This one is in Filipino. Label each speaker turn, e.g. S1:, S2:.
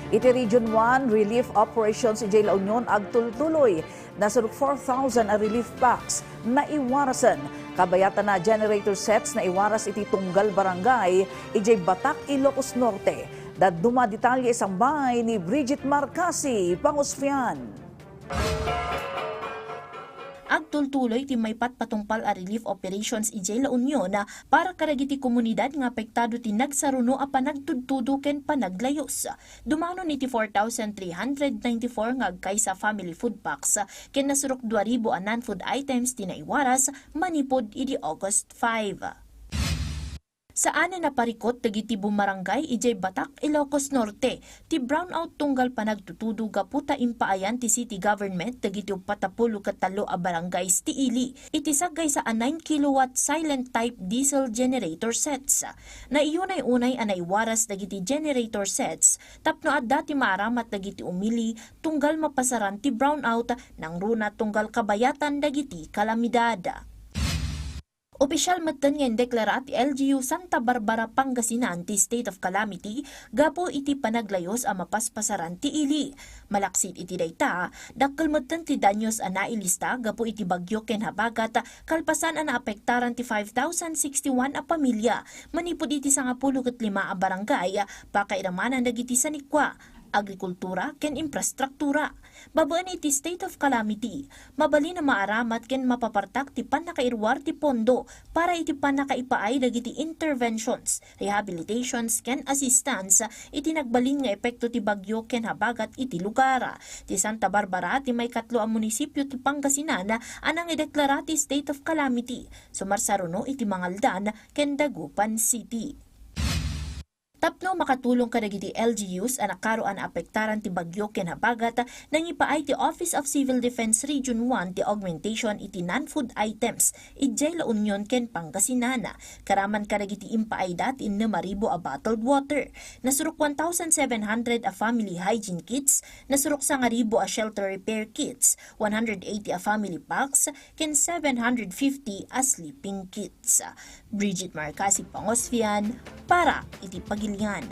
S1: Iti Region 1 relief operations iti La Union agtultuloy. Nasaruk 4,000 a relief packs na iwarasan. Kabayatan na generator sets na iwaras iti Tunggal Barangay iti Batak, Ilocos Norte. Daduma detalye isang bahay ni Bridget Marcasi, Pangusfian.
S2: Agtultuloy ti maypat patungpal a relief operations ijay La Union para karagiti komunidad nga apektado ti nagsaruno a panagtudtudo ken panaglayos. Dumano niti 4,394 nga agkaysa family food packs ken nasurok 2,000 a non-food items ti naiwaras manipod idi August 5. Saan na parikot dagiti bumarangay ijay Batak, Ilocos Norte, ti brownout tunggal panagtutudo gaputa impaayan ti city government dagiti 43 a barangays ti ili. Iti sagay sa 9 kilowatt silent type diesel generator sets. Naiyunay-unay anaiwaras dagiti generator sets tapno adda ti maaramat dagiti umili tunggal mapasaran ti brownout nang runa tunggal kabayatan dagiti kalamidad. Opisyal matan nga deklara ti LGU Santa Barbara, Pangasinan ti state of calamity gapo iti panaglayos a mapaspasaran ti ili. Malaksit iti dayta, dakkel matan ti danyos a nailista gapo iti bagyo ken habagat kalpasan a naapektaran ti 5,061 a pamilya manipod iti 95 a barangay pakairamanan dagiti sanikwa, agrikultura ken infrastruktura. Babaan iti state of calamity, mabali na maaramat ken mapapartak ti panakairwar ti pondo para iti panakaipaay dagiti interventions, rehabilitations ken assistance iti nagbalin nga epekto ti bagyo ken habagat iti lugar. Ti Santa Barbara ti may 3 a munisipyo ti Pangasinan anang ideklara ti state of calamity, sumarsaruno iti Mangaldan ken Dagupan City. Tapno makatulong kadagiti LGUs a nakaroan apektaran ti bagyo ken habagat nang ipaay ti Office of Civil Defense Region 1 ti augmentation iti non-food items ijay La Union ken Pangasinan. Karaman kadagiti impaay dat in 5,000 a bottled water. Nasurok 1,700 a family hygiene kits, nasurok 9,000 a shelter repair kits, 180 a family packs ken 750 a sleeping kits. Bridget Marcasi, Pangosfian, para iti Pagilian.